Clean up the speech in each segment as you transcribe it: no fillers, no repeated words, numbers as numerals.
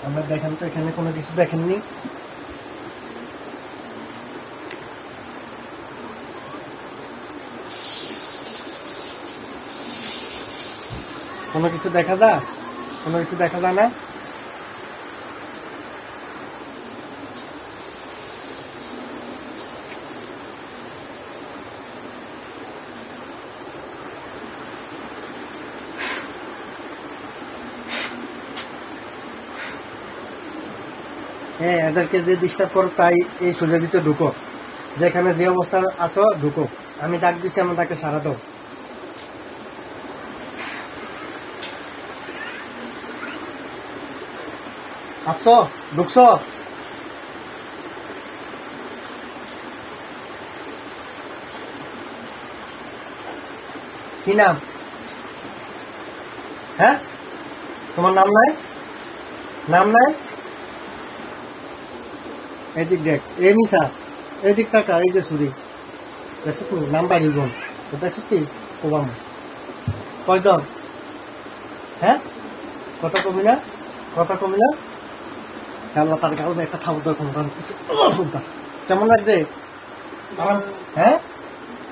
আমরা দেখেন তো এখানে কোনো কিছু দেখেননি? কোনো কিছু দেখা যায়? কোনো কিছু দেখা যায় না? হ্যাঁ, এদেরকে যে ডিস্টার্ব করো তাই এই সোজার ভিতরে ঢুকো, যেখানে যে অবস্থা আছো ঢুকো। আমি ডাক দিচ্ছি, আমার তাকে সারা দাও। আসছো? ঢুকছো? কি নাম? হ্যাঁ, তোমার নাম নাই? নাম নাই? এদিক দেখ, এ মিশা, এদিক টাকা, এই যে ছুরি দেখছো তো, নাম বাড়ি বোন দেখছো তুই কোবাম কয়জন? হ্যাঁ, কথা কমি না, কথা কমি না। আল্লাহ তার কারণে একটা খাবো তো ক্ষমতা। কেমন লাগছে আমার? হ্যাঁ,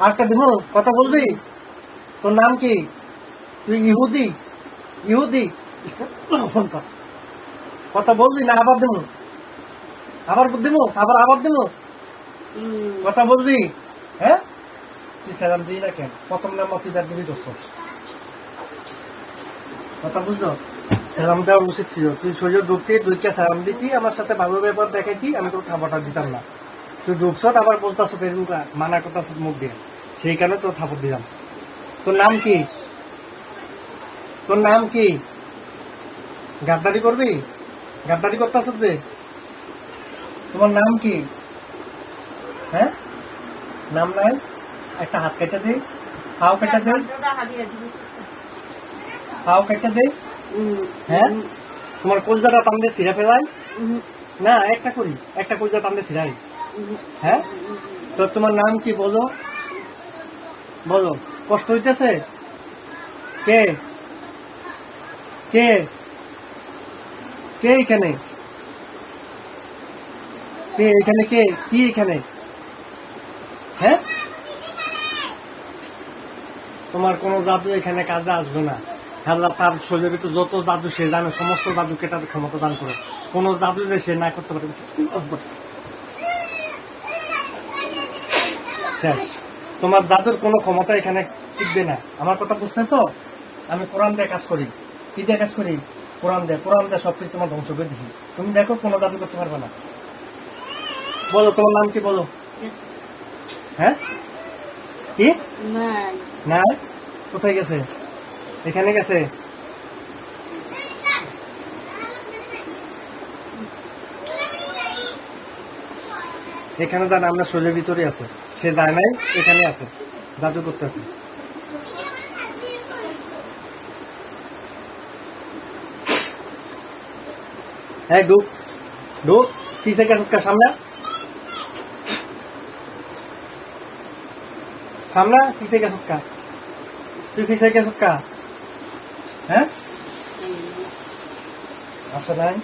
আজকে দিব, কথা বলবি? তোর নাম কি? তুই ইহুদি? ইহুদি? কথা বলবি না আবার দেবো? আবার দেবো, আবার আবার দেবো? কথা বলবি? হ্যাঁ, তুই সালাম দিই না কেন? প্রথম নাম তুই তার দিবি করছো, কথা বুঝলো? সালাম দেওয়া উচিত ছিল। তুই সোজা ঢুকতি, দুইটা সালাম দিতি, আমার সাথে ভালো ব্যবহার দেখাইতি, আমি তোর খাবারটা দিতাম না। তুই ঢুকছ আবার বলতাছ মানা করতাছ মুখ দিয়ে, সেই কারণে তোর থাপড় দিলাম। তোর নাম কি? তোর নাম কি? গাদ্দারি করবি? গাদ্দারি করতাছ যে? তোমার নাম কি? হ্যাঁ, নাম নাই? একটা হাত কেটে দে, পাও কেটে দে, পাও কেটে দে। হ্যাঁ, তোমার কলজাটা টান দিয়ে ছিঁড়ে ফেলাই না? একটা করি, একটা কলজা টান দিয়ে ছিঁড়াই। হ্যাঁ, তো তোমার নাম কি বলো? বলো, কষ্ট হইতেছে? কে কে কে এখানে? কে এখানে? কে কি এখানে? হ্যাঁ, তোমার কোনো জাদু এখানে কাজে আসবে না। আল্লাহ তার শরীরের ভিতরে যত জাদু সে জানে, সমস্ত জাদুকে তার ক্ষমতা দান করে। কোনো জাদু যে সে না করতে পারে শেষ। তোমার জাদুর কোনো ক্ষমতা এখানে টিকবে না। আমার কথা বুঝতেছো? আমি কোরআন দিয়ে কাজ করি। কি দিয়ে কাজ করি? কোরআন দিয়ে। কোরআন দিয়ে সবকিছু তোমার ধ্বংস করে দিছি। তুমি দেখো, কোনো জাদু করতে পারবে না। বলো, তোমার নাম কি বলো? হ্যাঁ, কি না? কোথায় গেছে? এখানে গেছে? এখানে যান, আমরা শরীরের ভিতরে আছে, সে যায় নাই, এখানে আছে, জাদু করতে আছে। হ্যাঁ, ঢুক ঢুক, কিসে গেছে? সামনে সামনে কিসে গেছ? তুই কিসে গেছ? হ্যাঁ, আসে নাই?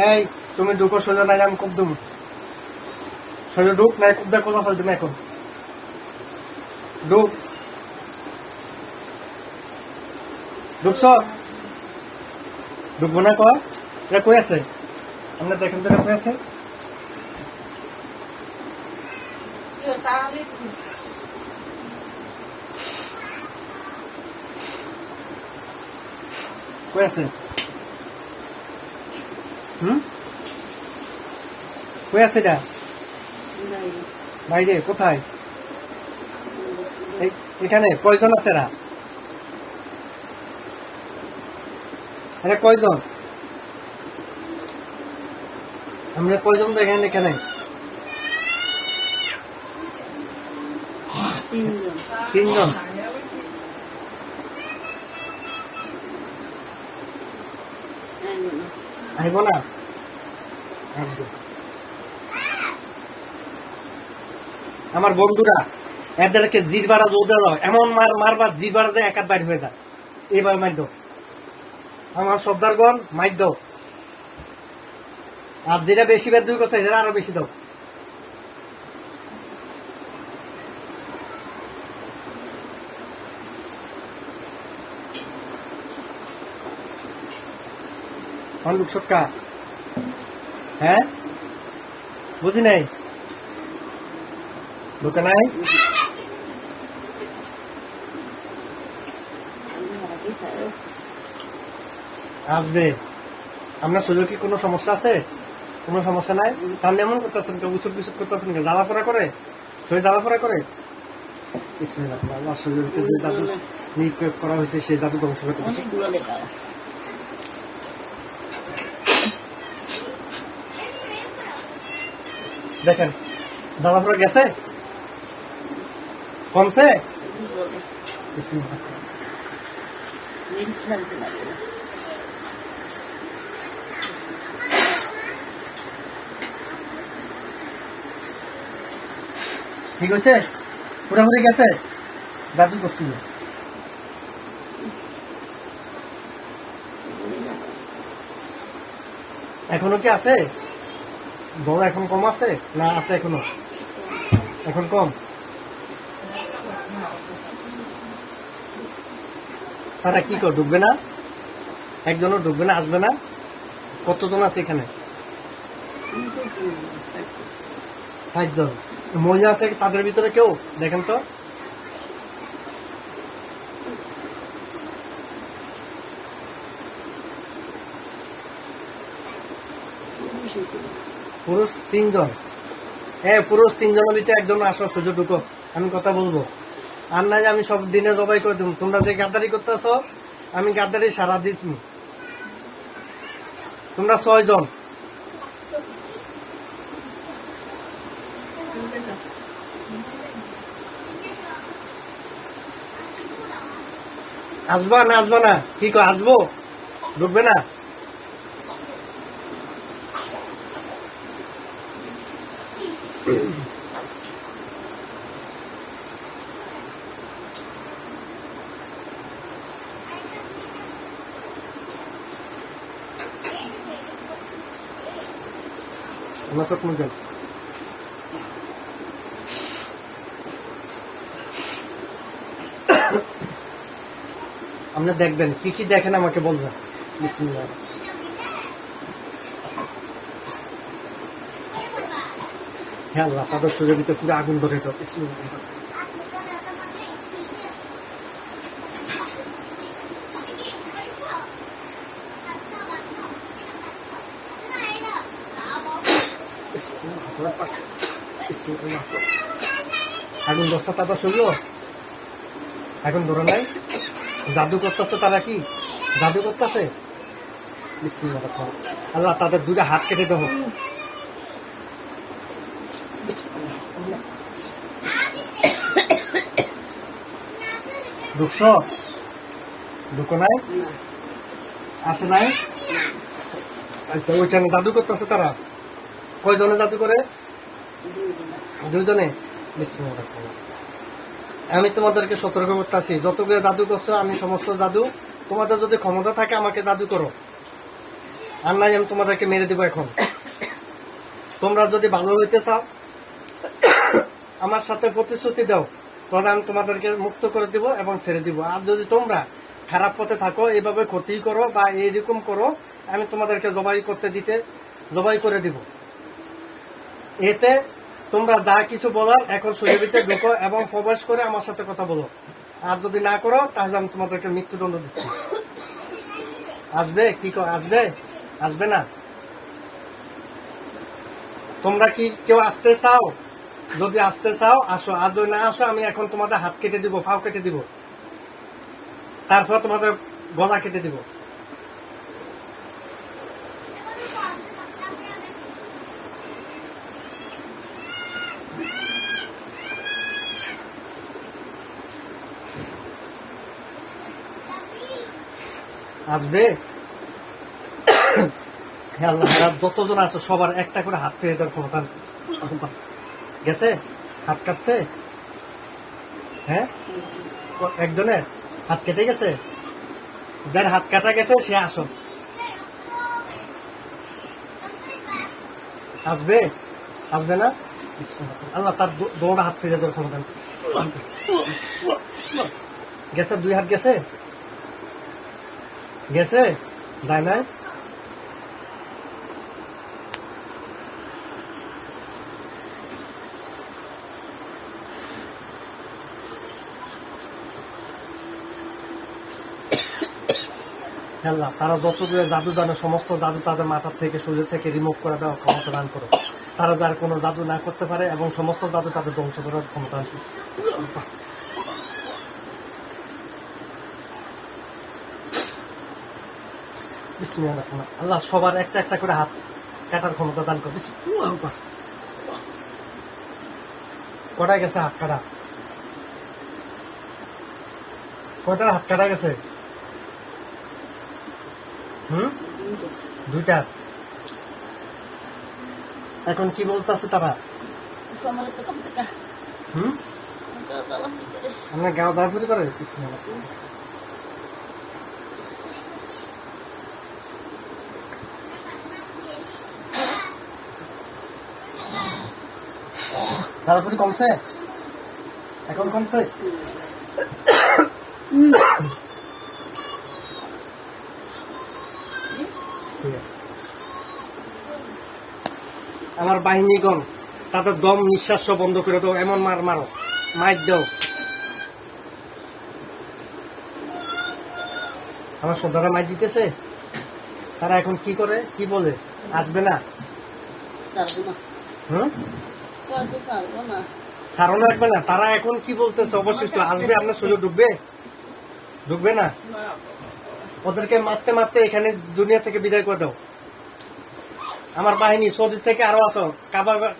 এই, তুমি ঢুকো সোজা, নাই আমি খুব দেবো। সোজা ঢুক, নাই খুব দেখ কোথা ফেল তুমি এখন। ঢুক, ঢুকছ? ঢুকবো না কয়? এটা কই আছে? আমরা দেখেন তো, এটা কই আছে? কই আছে? কই আছে এটা? বাইরে কোথায়? এখানে কয়জন আছে? এরা কয়জন? আমরা কয়জন দেখেন এখানে? তিনজন। আইব না? আমার বন্ধুরা, এদেরকে জিরবারা জোর এমন মারবার জিরবারা যে একাত বাইর হয়ে যায়। এবার মাইর দাও, আমার সর্দারগণ মাইর দাও। আর যেটা বেশি বের দুই করছে এটা আরো বেশি দাও। লোক সৎকা, হ্যাঁ বুঝি নাই, ঢুকে নাই। আসবে। আপনার শরীরে কি কোনো সমস্যা আছে? কোনো সমস্যা নাই? তাহলে এমন করতেছেন, উচুট বিচুট করতেছেন, জ্বালা পোড়া করে, শরীর জ্বালা পোড়া করে। আমার শরীরে যে জাদু নিয়োগ করা হয়েছে সেই জাদু ধ্বংস করতেছে। দেখেন জ্বালা পোড়া গেছে, কমছে। ঠিক আছে, পুরোপুরি গেছে, জাদু করছিল। এখনো কি আছে? জ্বর এখন কম আছে না আছে এখনো? এখন কম। তারা কি কর, ঢুকবে না? একজনও ঢুকবে না, আসবে না? কতজন আছে এখানে? ৬০ জন। মহিলা আছে তাদের ভিতরে কেউ? দেখেন তো। পুরুষ ৩ জন। হ্যাঁ, পুরুষ ৩ জনের ভিতরে একজন আসো, সুযোগ ঢুকো, আমি কথা বলবো। আর নাই আমি সব দিনে জবাই করে দেব। তোমরা যে গাদ্দারি করতেছ, আমি গাদ্দারি সারা দিচ্ছি। তোমরা ৬ জন। আসবা না আসবা না? কি কয়, আসবো? ঢুকবে না? চোখ মুখেন। আপনি দেখবেন কি কি দেখেন, আমাকে বলবেন। বিসমিল্লাহ। হ্যাঁ আল্লাহ, তাদের শরীরের ভিতরে পুরো আগুন ধরে তো। বিসমিল্লাহ। আগুন ধরছে তাদের শরীর, এখন ধরে নাই। জাদু করতেছে তারা, কি জাদু করতেছে? বিসমিল্লাহ। আল্লাহ তাদের 2টা হাত কেটে দেব। ঢুকছ? ঢুকো নাই? আসে নাই? আচ্ছা, ওইখানে জাদু করতেছে তারা। কয়জনে জাদু করে? 2 জনে। বিসমিল্লাহ। আমি তোমাদেরকে সতর্ক করতেছি, যতগুলো জাদু করছো, আমি সমস্ত জাদু, তোমাদের যদি ক্ষমতা থাকে আমাকে জাদু করো, আর নাই আমি তোমাদেরকে মেরে দিব। এখন তোমরা যদি ভালো হইতে চাও, আমার সাথে প্রতিশ্রুতি দাও, তাহলে আমি তোমাদেরকে মুক্ত করে দিব এবং ছেড়ে দিব। আর যদি তোমরা খারাপ পথে থাকো, এভাবে ক্ষতি করো বা এইরকম করো, আমি তোমাদেরকে জবাই করে দিব। এতে তোমরা যা কিছু বলার এখন শরীরের ভিতরে ঢোকো এবং প্রবেশ করে আমার সাথে কথা বলো। আর যদি না করো, তাহলে আমি তোমাদেরকে মৃত্যুদণ্ড দিচ্ছি। আসবে? কি আসবে? আসবে না? তোমরা কি কেউ আসতে চাও? যদি আসতে চাও আসো, আর যদি না আসো, আমি এখন তোমাদের হাত কেটে দিব, পাও কেটে দিব, তারপর তোমাদের গলা কেটে দিব। আসবে? হ্যাঁ আল্লাহ, যতজন আছে সবার একটা করে হাত ফেলে দেওয়ার ক্ষমতা গেছে। হাত কাটছে? হ্যাঁ, একজনের হাত কেটে গেছে। যার হাত কাটা গেছে সে আসো। আসবে আসবে না? আল্লাহ তার দৌড়া হাত ফিরে দেওয়ার ক্ষমতা নেই। গেছে, 2 হাত গেছে, গেছে, যায় নাই। আল্লাহ তারা যত জাদু জানে সমস্ত জাদু তাদের মাথার থেকে, শরীর থেকে রিমুভ করে দেওয়ার ক্ষমতা দান করো। তারা যার কোনো জাদু না করতে পারে এবং সমস্ত জাদু তাদের ধ্বংস করার ক্ষমতা দান করো। বিসমিল্লাহির রহমানির রহিম। আল্লাহ সবার একটা একটা করে হাত কাটার ক্ষমতা দান করো। কটায় গেছে হাত কাটা? কয়টার হাত কাটা গেছে? 2টা। এখন কি বলতেছে তারা? আপনার গাঁও দাঁড়াফুরি করে? দাঁড়াফুরি কমছে? এখন কমছে? ঠিক আছে। আমার বাহিনীগণ তাদের দম নিঃশ্বাস বন্ধ করে দাও, এমন মার মারো, মাইর দাও। আমার সন্ধ্যারা মাইর দিতেছে। তারা এখন কি করে, কি বলে? আসবে না? সারণ রাখবে না? তারা এখন কি বলতেছে? অবশিষ্ট আসবে, আপনার শরীর ঢুকবে? ঢুকবে না? ওদেরকে মারতে মারতে এখানে দুনিয়া থেকে বিদায় করে দাও। আমার বাহিনী সৌদি থেকে আরো আসো,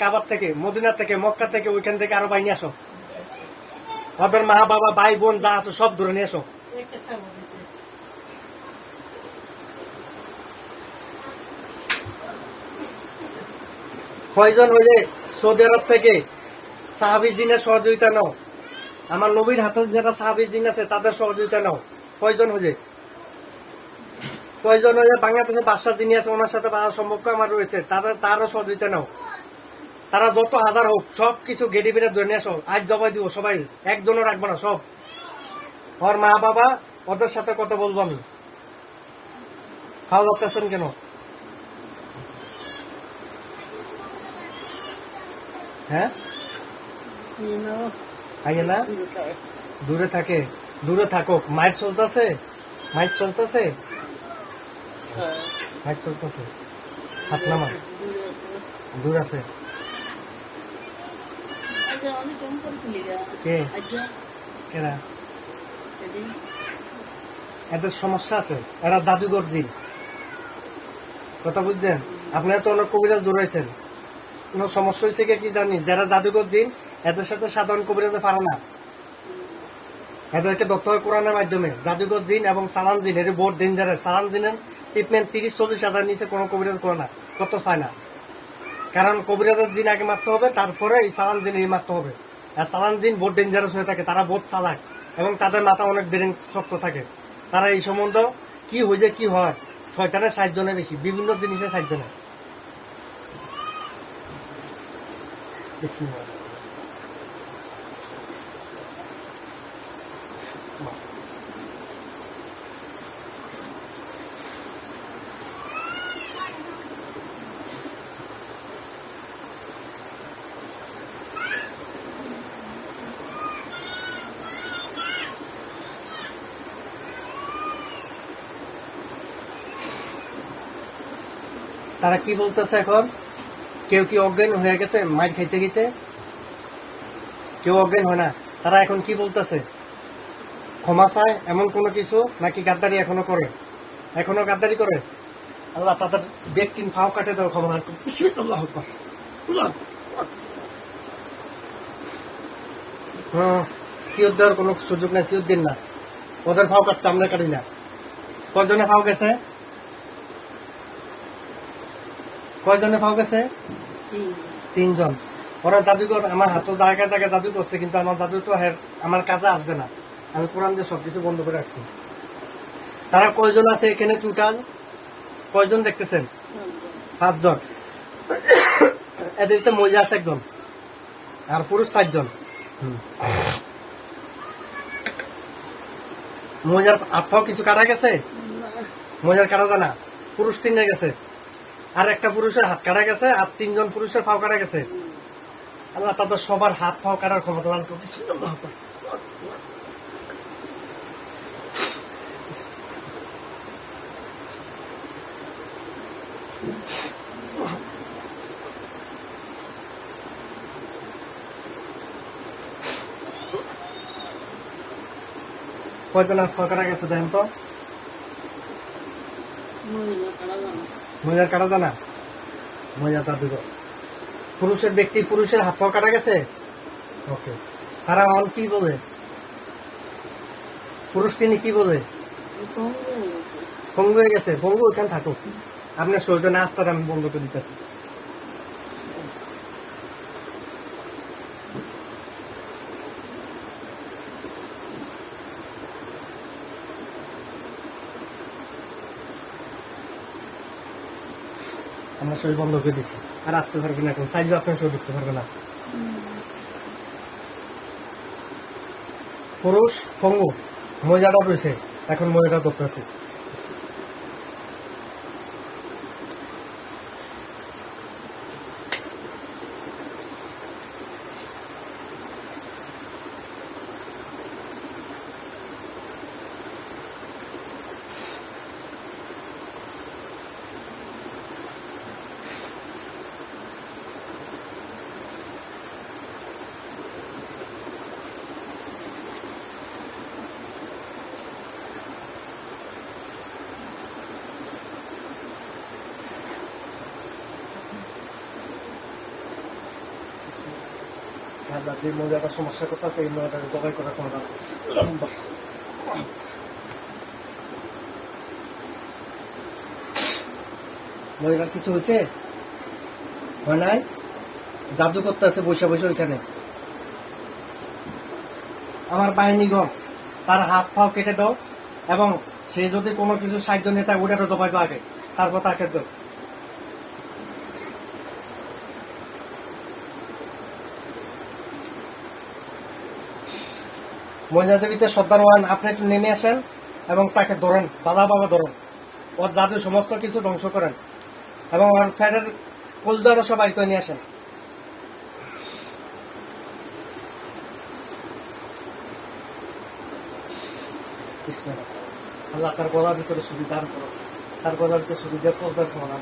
কাবার থেকে, মদিনা থেকে, মক্কা থেকে, ওইখান থেকে আরো বাহিনী আসো। ওদের মা বাবা ভাই বোন যা আসো সব ধরে নিয়ে আসো। কয়জন হইলে সৌদি আরব থেকে সাহাবী জিনের সহযোগিতা নাও। আমার নবীর হাতে যারা সাহাবী জিন আছে তাদের সহযোগিতা নাও। কয়জন হইলে? কয়জন হইলে বাংলাদেশে বাদশা যিনি আছে ওনার সাথে সম্পর্ক আমার রয়েছে, তারও সহযোগিতা নাও। তারা যত হাজার হোক সব কিছু গেড়ি বেড়ে ধরে নিয়ে আসো। আজ জবাই দিব সবাই, একজনও রাখবো না, সব। ওর মা বাবা ওদের সাথে কথা বলবো আমি। খাওয়া যাচ্ছেন কেন? হ্যাঁ আইয়ে না? দূরে থাকে, দূরে থাকুক। মাইট চলতেছে, মাইট চলতেছে, মাইট চলতেছে। হাত নামা, দূর আছে। কে কেরা? এদের সমস্যা আছে, এরা জাদুঘর জিন। কথা বুঝছেন? আপনারা তো অনেক কবিরাজ দৌড়াইছেন, কোন সমস্যা হয়েছে কি জানি? যারা জাদুঘর জিন এদের সাথে সাধারণ কবিরাজে পারে না। এদেরকে ধরতে হয় কোরআনের মাধ্যমে। জাদুঘর জিন এবং সালাম জিন এর বহুত ডেঞ্জারাস। সালাম জিনের ট্রিটমেন্ট 30-40 হাজার নিচে কোনো কবিরাজ করে না, কত চায় না। কারণ কবিরাজের জিন আগে মারতে হবে, তারপরে এই সালাম জিনের মারতে হবে। আর সালাম জিন বহুত ডেঞ্জারাস হয়ে থাকে, তারা বহুত চালাক এবং তাদের মাথা অনেক ব্রেন শক্ত থাকে। তারা এই সম্বন্ধ কি হয়েছে কি হয়, শয়তানের সাহায্য নেয় বেশি, বিভিন্ন জিনিসের সাহায্য নেয়। বিসমিল্লাহ। তারা কি বলতেছে এখন? কেউ কি অজ্ঞান হয়ে গেছে মাইর খাইতে খাইতে? কেউ অজ্ঞান হয় না। তারা এখন কি বলতেছে? ক্ষমা চায় এমন কোনো কিছু, নাকি গাদ্দারি এখনো করে? এখনো গাদ্দারি করে? আল্লাহ তাদের ব্যক্তির ফাও কাটে দেওয়া ক্ষমা। সিওর দেওয়ার কোনো সুযোগ নাই, সিওর দিন না। ওদের ফাও কাটছে, আমরা কাটি না। কয়জনে ফাও গেছে? কয়জনে ফাও গেছে? 3 জন। ওরা জাদুঘর আমার হাতে জায়গায় জায়গায় জাদু করছে, কিন্তু আমার জাদু তো আমার কাছে আসবে না। আমি কোরআন দিয়ে সবকিছু বন্ধ করে রাখছি। তারা কয়জন আছে এখানে টোটাল? কয়জন দেখতেছেন? 5 জন। এদেরতে মহিলা আছে 1 জন আর পুরুষ 4 জন। মহিলার হাত পাও কিছু কাটা গেছে? মহিলার কাটা জানা? পুরুষ 3 গেছে, আর একটা পুরুষের হাত কাটা গেছে, আর 3 জন পুরুষের পাও কাটা গেছে। আল্লাহ তাদের সবার হাত পাও কাটার ক্ষমতা দান করুন। বিসমিল্লাহ। কয়জন হাত পাও কাটা গেছে দেখেন তো? মহিলার কাটা জানা? মহিলা তার দুটো। পুরুষের ব্যক্তি পুরুষের হাত পাও কাটা গেছে। ওকে, তারা অন কি বলে? পুরুষ তিনি কি বলে? ভঙ্গ হয়ে গেছে। ভঙ্গ ওইখানে থাকুক, আপনার শরীরে আস্তার আমি বন্ধ করে দিতেছি। আমরা শরীর বন্ধ করে দিচ্ছি, আর আসতে পারবে না। এখন চাইলেও আপনার শরীর ঢুকতে পারবে না। পুরুষ পঙ্গু, মহিলাটা রয়েছে, এখন মহিলাটা করতেছে। যে মহিলাটার সমস্যা করতেছে এই মহিলাটাকে জবাই করার ক্ষমতা। মহিলার কিছু হয়েছে? হয় নাই? জাদু করতেছে বসে বসে ওইখানে। আমার বাহিনীগণ তার হাত পাও কেটে দাও, এবং সে যদি কোনো কিছু সাহায্য নেতা ওটারও জবাই দাও আগে, তারপর তাকে দাও। মহিলাদের ভিতরে সর্দার ওয়ান, আপনি একটু নেমে আসেন এবং তাকে ধরেন, বাবা ধরেন, ওর জাদু সমস্ত কিছু ধ্বংস করেন, এবং ওর ফ্যাটের কলজারও সবাই করে নিয়ে আসেন। আল্লাহ তার গলার ভিতরে সুবিধা করো, তার গলার ভিতরে সুবিধা কলজার ক্ষমতা।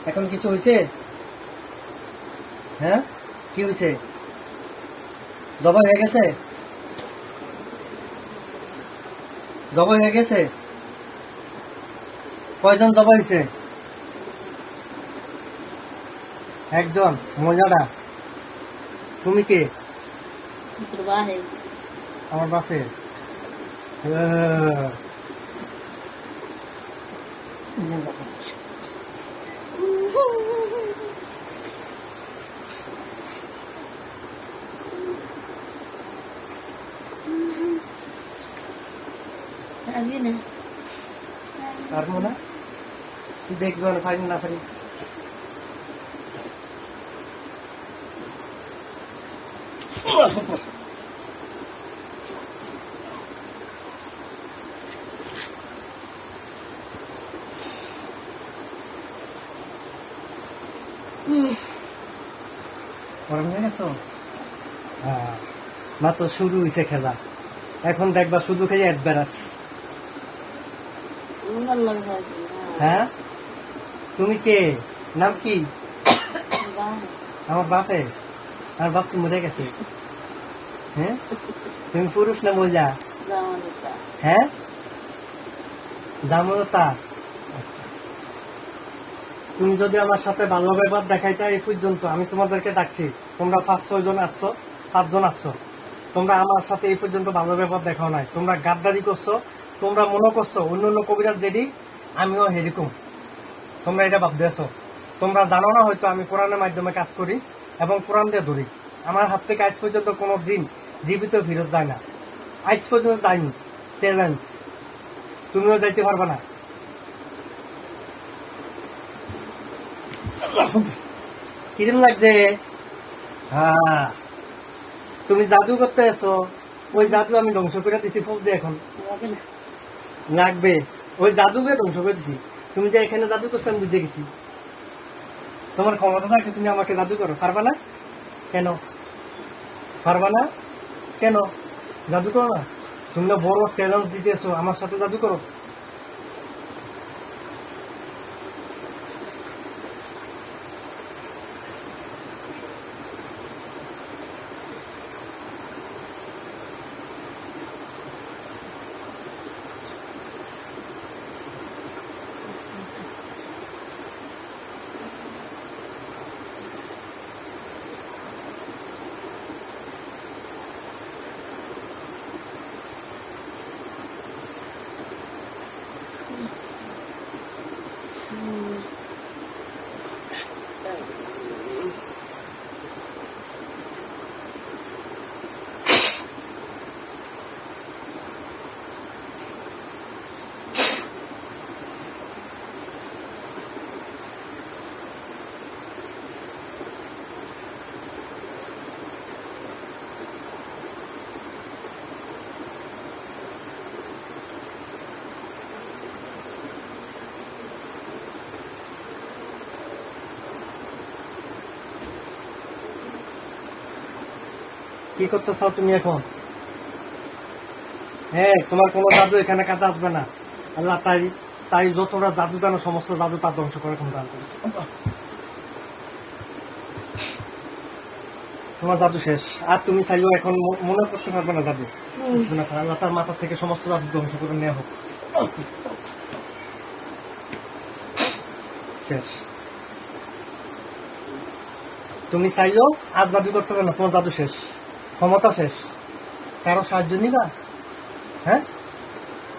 এখন কিছু হয়েছে? হ্যাঁ, কি হয়েছে? জবাই হয়ে গেছে? জবাই হয়ে গেছে? কয়জন জবাই হয়েছে? 1 জন। মজাটা তুমি কে? আমার বাপে। পারবো না, তুই দেখবো না, পারি না পারি। মাত্র শুরু হয়েছে খেলা, এখন দেখবা শুধু খেয়ে অ্যাডভারাস। হ্যাঁ, তুমি কে? নাম কি? আমার বাপে। আমার বাপ কি মরে গেছে? হ্যাঁ, তুমি পুরুষ না মহিলা? হ্যাঁ, জামলতা। আচ্ছা, তুমি যদি আমার সাথে ভালো ব্যবহার দেখাইতে এই পর্যন্ত, আমি তোমাদেরকে ডাকছি, তোমরা 5-6 জন আসছো, 5 জন আসছো, তোমরা আমার সাথে এই পর্যন্ত ভালো ব্যবহার দেখাও নাই, তোমরা গাদ্দারি করছো, তোমরা মনে করছো অন্য অন্য কবিরাজ যেদি আমিও হেরিকম, তোমরা এটা ভাবতেছো। তোমরা জানো না হয়তো আমি কোরআনের মাধ্যমে কাজ করি এবং কোরআন দিয়ে ধরি। আমার হাত থেকে আজ পর্যন্ত কোনো জিন জীবিত ফেরত যায় না, আজ পর্যন্ত যায়নি। চ্যালেঞ্জ, তুমিও যাইতে পারবে না। কিরম লাগছে? হ্যাঁ, তুমি জাদু করতে এসো, ওই জাদু আমি ধ্বংস করে দিছি ফুল দিয়ে। এখন লাগবে, ওই জাদুকে ধ্বংস করে দিছি। তুমি যে এখানে জাদু করছো আমি বুঝে গেছি। তোমার ক্ষমতা থাকে, তুমি আমাকে জাদু করো, পারবা না কেন? পারবা না কেন? জাদু করো না? তুমি না বড় চ্যালেঞ্জ দিতেছো, আমার সাথে জাদু করো। কি করতে চাও তুমি এখন? হ্যাঁ, তোমার কোনো জাদু এখানে কাজে আসবে না। আল্লাহ তাই তাই যতটা জাদু জানো, সমস্ত জাদু তার ধ্বংস করে এখন দান করেছে। তোমার জাদু শেষ, আর তুমি চাইলেও এখন মনে করতে পারবে না জাদু। আল্লাহ তার মাথা থেকে সমস্ত জাদু ধ্বংস করে নেওয়া হোক। শেষ। তুমি চাইলেও আর জাদু করতে পারবে না, তোমার জাদু শেষ, ক্ষমতা শেষ। কারো সাহায্য নিবা? হ্যাঁ,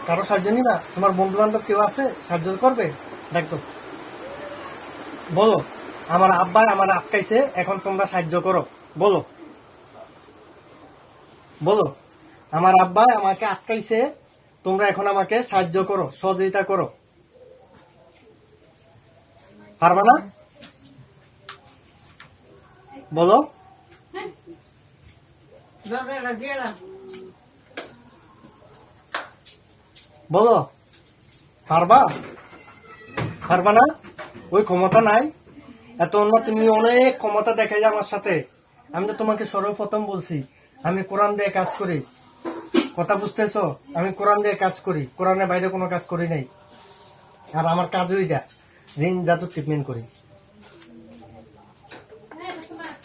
কারো সাহায্য নিবা? তোমার বন্ধু বান্ধব কেউ আছে সাহায্য করবে? দেখো, বলো আমার আব্বা আমার আটকাইছে, এখন তোমরা সাহায্য করো। বলো, বলো আমার আব্বা আমাকে আটকাইছে, তোমরা এখন আমাকে সাহায্য করো, সহযোগিতা করো। পারবা না? বলো, বলো, পারবা? পারবা না? ওই ক্ষমতা নাই? এত অন্য তুমি অনেক ক্ষমতা দেখাই আমার সাথে। আমি তো তোমাকে সর্বপ্রথম বলছি, আমি কোরআন দিয়ে কাজ করি। কথা বুঝতেছো? আমি কোরআন দিয়ে কাজ করি, কোরআনের বাইরে কোনো কাজ করি নাই। আর আমার কাজই এটা, ঋণ জাদু ট্রিটমেন্ট করি।